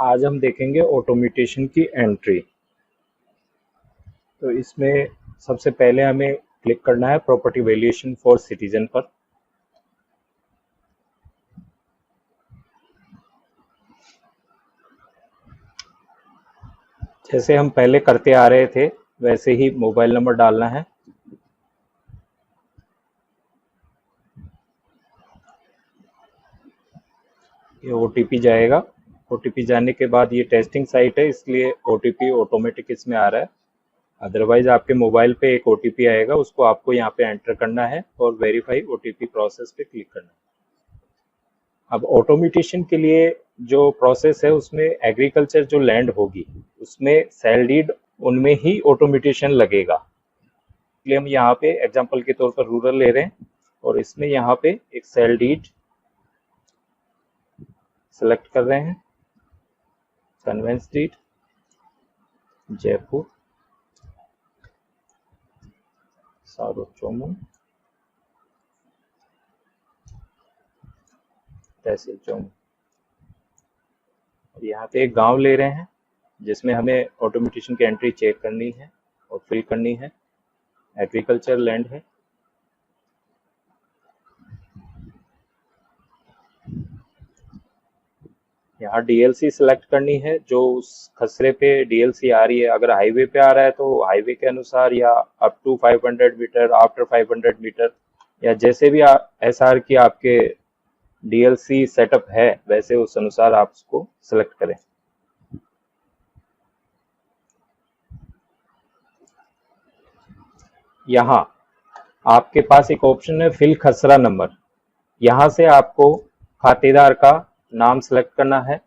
आज हम देखेंगे ऑटोमेटेशन की एंट्री। तो इसमें सबसे पहले हमें क्लिक करना है प्रॉपर्टी वैल्यूएशन फॉर सिटीजन पर। जैसे हम पहले करते आ रहे थे वैसे ही मोबाइल नंबर डालना है। ये ओटीपी जाएगा। ओटीपी जाने के बाद ये टेस्टिंग साइट है इसलिए ओटीपी ऑटोमेटिक इसमें आ रहा है। अदरवाइज आपके मोबाइल पे एक ओटीपी आएगा, उसको आपको यहाँ पे एंटर करना है और वेरीफाई ओटीपी प्रोसेस पे क्लिक करना है। अब ऑटोमेटेशन के लिए जो प्रोसेस है उसमें एग्रीकल्चर जो लैंड होगी उसमें सेल डीड उनमें ही ऑटोमेटेशन लगेगा। इसलिए हम यहाँ पे एग्जांपल के तौर पर रूरल ले रहे हैं और इसमें यहाँ पे एक सेल डीड सेलेक्ट कर रहे हैं। कन्वेंस डीड जयपुर सारोचोमुन तहसील चौमुन। यहाँ पे एक गांव ले रहे हैं जिसमें हमें ऑटोमेटेशन की एंट्री चेक करनी है और फिल करनी है। एग्रीकल्चर लैंड है। यहाँ डीएलसी सिलेक्ट करनी है, जो उस खसरे पे डीएलसी आ रही है। अगर हाईवे पे आ रहा है तो हाईवे के अनुसार या up to 500 metre, after 500 metre या जैसे भी एसआर की आपके डीएलसी सेटअप है वैसे उस अनुसार आप उसको सिलेक्ट करें। यहाँ आपके पास एक ऑप्शन है फिल खसरा नंबर। यहाँ से आपको खातेदार का नाम सेलेक्ट करना है,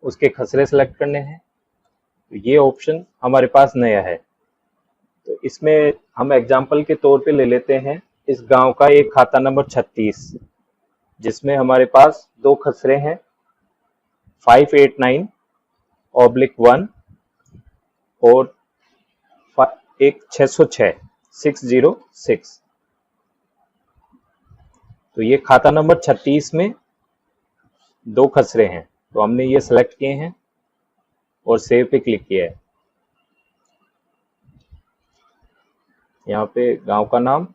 उसके खसरे सेलेक्ट करने हैं। तो ये ऑप्शन हमारे पास नया है। तो इसमें हम एग्जांपल के तौर पे ले लेते हैं इस गांव का एक खाता नंबर 36 जिसमें हमारे पास दो खसरे हैं 589/1 और एक 606। तो ये खाता नंबर 36 में दो खसरे हैं, तो हमने ये सेलेक्ट किए हैं और सेव पे क्लिक किया है। यहाँ पे गांव का नाम,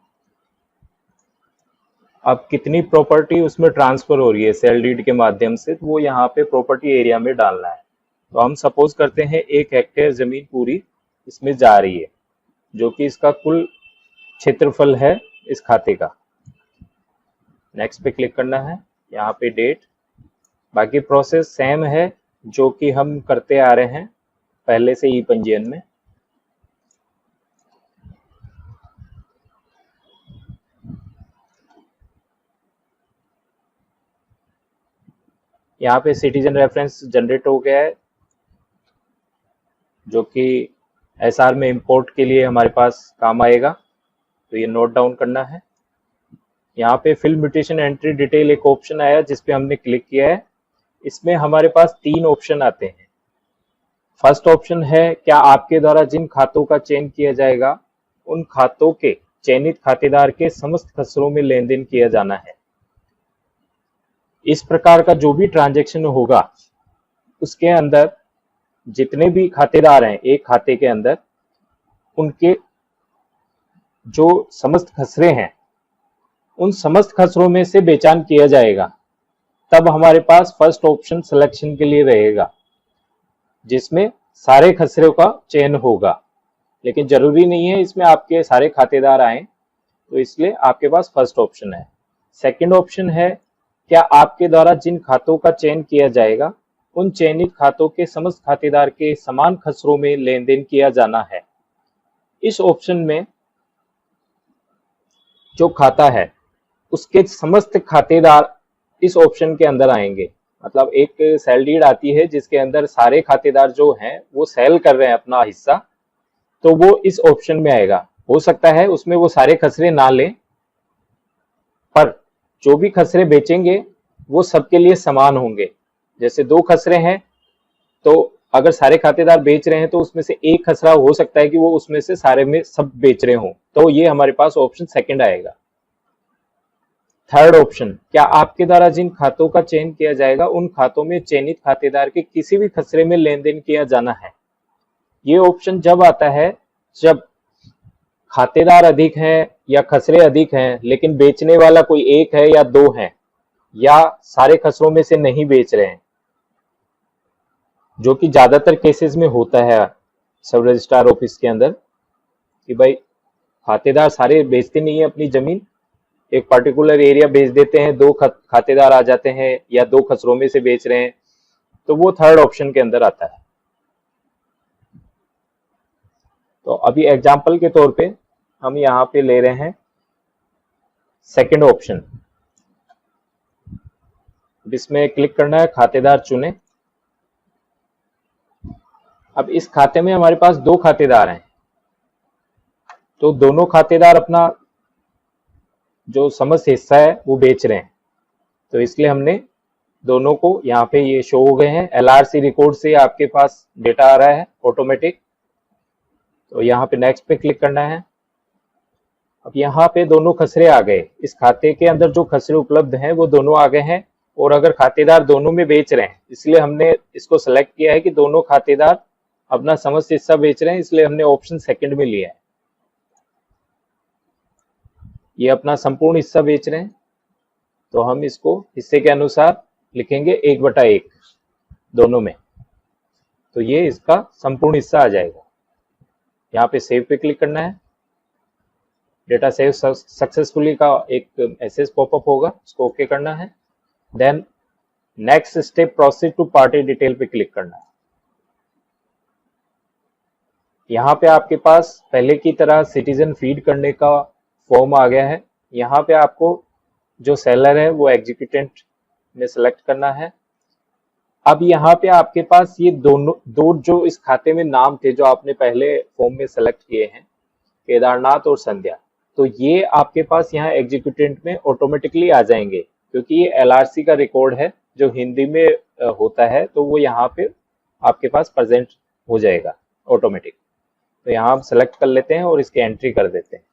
अब कितनी प्रॉपर्टी उसमें ट्रांसफर हो रही है सेल डीड के माध्यम से, तो वो यहाँ पे प्रॉपर्टी एरिया में डालना है। तो हम सपोज करते हैं 1 हेक्टेयर जमीन पूरी इसमें जा रही है, जो कि इसका कुल क्षेत्रफल है इस खाते का। नेक्स्ट पे क्लिक करना है। यहाँ पे डेट, बाकी प्रोसेस सेम है जो कि हम करते आ रहे हैं पहले से ई पंजीयन में। यहाँ पे सिटीजन रेफरेंस जनरेट हो गया है जो कि एसआर में इंपोर्ट के लिए हमारे पास काम आएगा, तो ये नोट डाउन करना है। यहाँ पे फिल म्यूटेशन एंट्री डिटेल एक ऑप्शन आया जिस पे हमने क्लिक किया है। इसमें हमारे पास 3 ऑप्शन आते हैं। फर्स्ट ऑप्शन है क्या आपके द्वारा जिन खातों का चयन किया जाएगा उन खातों के चयनित खातेदार के समस्त खसरों में लेन देन किया जाना है। इस प्रकार का जो भी ट्रांजैक्शन होगा उसके अंदर जितने भी खातेदार हैं एक खाते के अंदर, उनके जो समस्त खसरे हैं उन समस्त खसरों में से बेचान किया जाएगा। तब हमारे पास फर्स्ट ऑप्शन सिलेक्शन के लिए रहेगा जिसमें सारे खसरों का चयन होगा, लेकिन जरूरी नहीं है इसमें आपके सारे खातेदार आए, तो इसलिए आपके पास फर्स्ट ऑप्शन है। सेकंड ऑप्शन है क्या आपके द्वारा जिन खातों का चयन किया जाएगा उन चयनित खातों के समस्त खातेदार के समान खसरों में लेन देन किया जाना है। इस ऑप्शन में जो खाता है उसके समस्त खातेदार इस ऑप्शन के अंदर आएंगे। मतलब एक सेल डीड आती है जिसके अंदर सारे खातेदार जो हैं वो सेल कर रहे हैं अपना हिस्सा, तो वो इस ऑप्शन में आएगा। हो सकता है उसमें वो सारे खसरे ना लें, पर जो भी खसरे बेचेंगे वो सबके लिए समान होंगे। जैसे 2 खसरे हैं तो अगर सारे खातेदार बेच रहे हैं तो उसमें से एक खसरा हो सकता है कि वो उसमें से सारे में सब बेच रहे हों, तो ये हमारे पास ऑप्शन सेकंड आएगा। थर्ड ऑप्शन, क्या आपके द्वारा जिन खातों का चयन किया जाएगा उन खातों में चयनित खातेदार के किसी भी खसरे में लेन देन किया जाना है। ये ऑप्शन जब आता है जब खातेदार अधिक हैं या खसरे अधिक हैं लेकिन बेचने वाला कोई एक है या दो है, या सारे खसरों में से नहीं बेच रहे हैं, जो कि ज्यादातर केसेस में होता है सब रजिस्ट्रार ऑफिस के अंदर, कि भाई खातेदार सारे बेचते नहीं है अपनी जमीन, एक पर्टिकुलर एरिया बेच देते हैं, दो खातेदार आ जाते हैं या दो खसरों में से बेच रहे हैं, तो वो थर्ड ऑप्शन के अंदर आता है। तो अभी एग्जाम्पल के तौर पे हम यहाँ पे ले रहे हैं सेकंड ऑप्शन। इसमें क्लिक करना है, खातेदार चुने। अब इस खाते में हमारे पास दो खातेदार हैं, तो दोनों खातेदार अपना जो समस्त हिस्सा है वो बेच रहे हैं, तो इसलिए हमने दोनों को यहाँ पे ये शो हो गए हैं। एलआरसी रिकॉर्ड से आपके पास डेटा आ रहा है ऑटोमेटिक, तो यहाँ पे नेक्स्ट पे क्लिक करना है। अब यहाँ पे दोनों खसरे आ गए, इस खाते के अंदर जो खसरे उपलब्ध हैं वो दोनों आ गए हैं, और अगर खातेदार दोनों में बेच रहे हैं, इसलिए हमने इसको सेलेक्ट किया है कि दोनों खातेदार अपना समस्त हिस्सा बेच रहे हैं, इसलिए हमने ऑप्शन सेकंड में लिया है। ये अपना संपूर्ण हिस्सा बेच रहे हैं, तो हम इसको हिस्से के अनुसार लिखेंगे 1/1 दोनों में, तो ये इसका संपूर्ण हिस्सा आ जाएगा। यहाँ पे सेव पे क्लिक करना है, डेटा सेव सक्सेसफुली का एक मैसेज पॉपअप होगा, उसको ओके करना है। Then next step proceed to party detail पे क्लिक करना है। यहाँ पे आपके पास पहले की तरह सिटीजन फीड करने का फॉर्म आ गया है। यहाँ पे आपको जो सेलर है वो एग्जीक्यूटेंट में सेलेक्ट करना है। अब यहाँ पे आपके पास ये दो जो इस खाते में नाम थे जो आपने पहले फॉर्म में सेलेक्ट किए हैं, केदारनाथ और संध्या, तो ये आपके पास यहाँ एग्जीक्यूटेंट में ऑटोमेटिकली आ जाएंगे, क्योंकि ये एलआरसी का रिकॉर्ड है जो हिंदी में होता है, तो वो यहाँ पे आपके पास प्रेजेंट हो जाएगा ऑटोमेटिक। तो यहाँ हम सेलेक्ट कर लेते हैं और इसकी एंट्री कर देते हैं।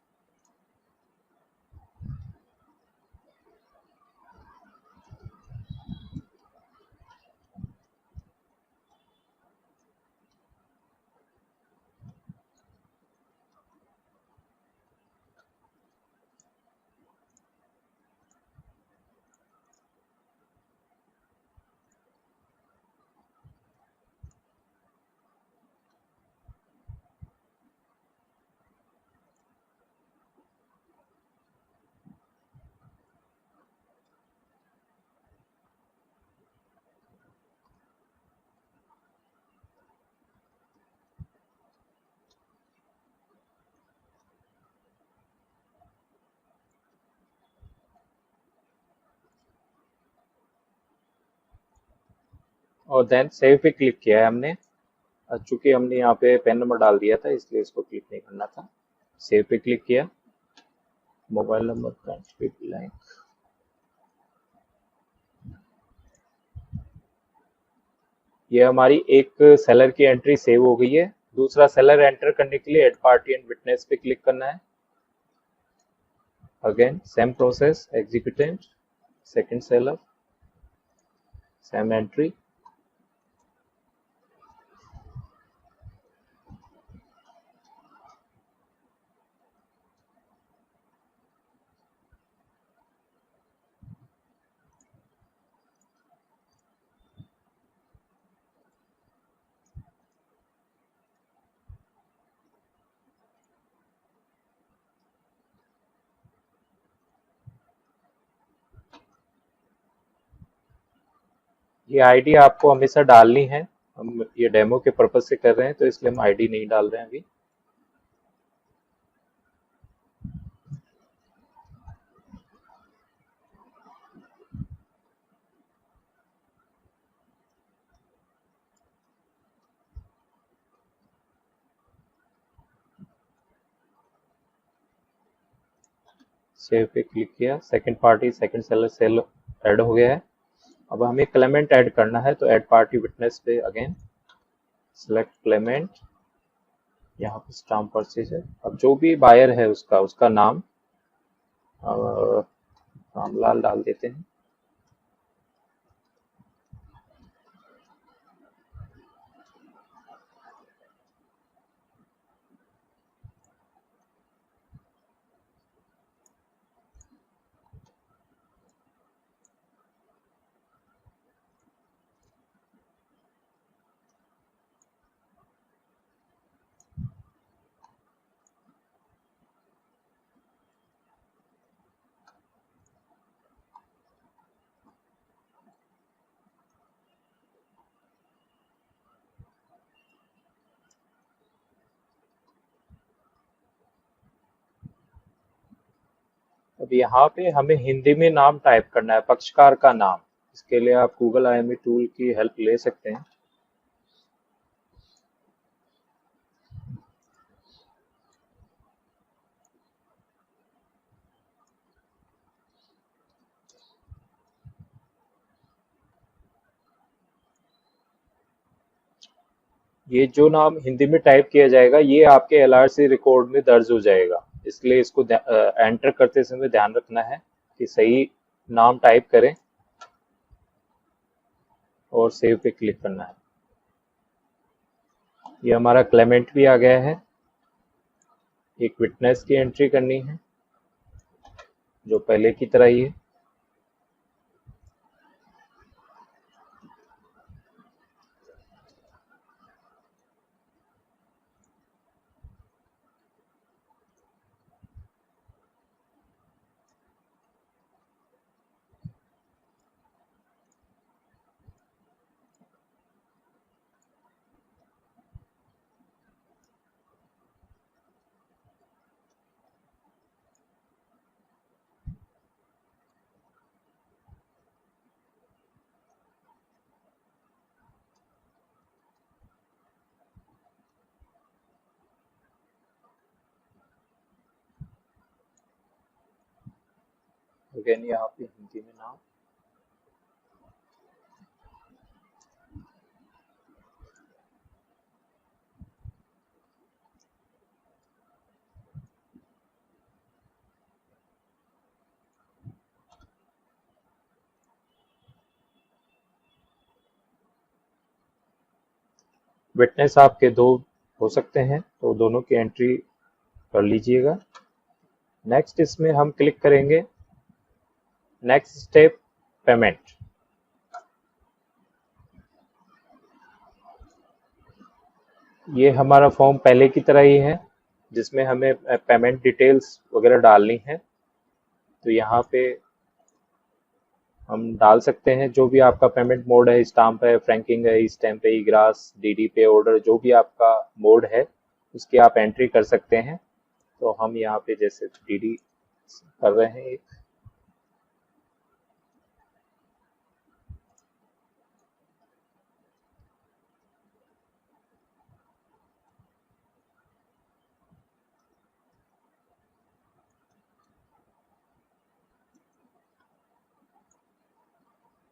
और देन सेव पे क्लिक किया है हमने, चूंकि हमने यहाँ पे पेन नंबर डाल दिया था इसलिए इसको क्लिक नहीं करना था। सेव पे क्लिक किया, मोबाइल नंबर कंट्री ब्लैंक, ये हमारी एक सेलर की एंट्री सेव हो गई है। दूसरा सेलर एंटर करने के लिए एड पार्टी एंड विटनेस पे क्लिक करना है। Again same process, executant, second seller, same entry. ये आईडी आपको हमेशा डालनी है, हम ये डेमो के पर्पज से कर रहे हैं तो इसलिए हम आईडी नहीं डाल रहे हैं अभी। सेव पे क्लिक किया, second party second seller sell add हो गया है। अब हमें क्लेमेंट ऐड करना है, तो ऐड पार्टी विटनेस पे अगेन सेलेक्ट क्लेमेंट, यहाँ पे स्टाम्प परचेज है। अब जो भी बायर है उसका नाम रामलाल डाल देते हैं। अब यहाँ पे हमें हिंदी में नाम टाइप करना है, पक्षकार का नाम। इसके लिए आप गूगल IME टूल की हेल्प ले सकते हैं। ये जो नाम हिंदी में टाइप किया जाएगा ये आपके LRC रिकॉर्ड में दर्ज हो जाएगा, इसलिए इसको एंटर करते समय ध्यान रखना है कि सही नाम टाइप करें और सेव पे क्लिक करना है। ये हमारा क्लेमेंट भी आ गया है। एक विटनेस की एंट्री करनी है जो पहले की तरह ही है। अगेन यहाँ पे हिंदी में नाम, विटनेस आपके दो हो सकते हैं तो दोनों की एंट्री कर लीजिएगा। नेक्स्ट इसमें हम क्लिक करेंगे नेक्स्ट स्टेप पेमेंट। ये हमारा फॉर्म पहले की तरह ही है जिसमें हमें पेमेंट डिटेल्स वगैरह डालनी है। तो यहाँ पे हम डाल सकते हैं जो भी आपका पेमेंट मोड है, स्टाम्प है, फ्रैंकिंग है, स्टैम्प है, ग्रास, DD पे ऑर्डर, जो भी आपका मोड है उसकी आप एंट्री कर सकते हैं। तो हम यहाँ पे जैसे DD कर रहे हैं एक,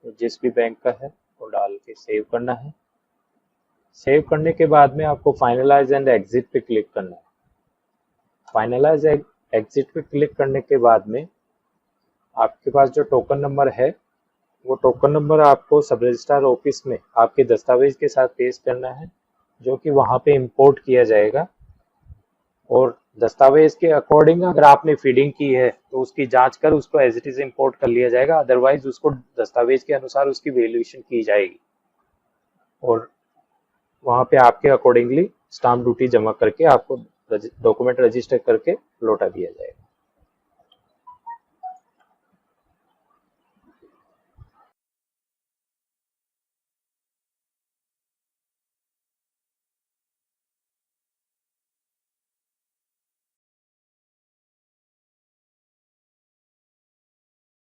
तो जिस भी बैंक का है वो डाल के सेव करना है। सेव करने के बाद में आपको फाइनलाइज एंड एग्जिट पे क्लिक करना है। फाइनलाइज एग्जिट पे क्लिक करने के बाद में आपके पास जो टोकन नंबर है वो टोकन नंबर आपको सब रजिस्ट्रार ऑफिस में आपके दस्तावेज के साथ पेश करना है, जो कि वहां पे इंपोर्ट किया जाएगा। और दस्तावेज के अकॉर्डिंग अगर आपने फीडिंग की है तो उसकी जांच कर उसको एज इट इज इंपोर्ट कर लिया जाएगा, अदरवाइज उसको दस्तावेज के अनुसार उसकी वैल्यूएशन की जाएगी और वहां पे आपके अकॉर्डिंगली स्टाम्प ड्यूटी जमा करके आपको डॉक्यूमेंट रजिस्टर करके लौटा दिया जाएगा।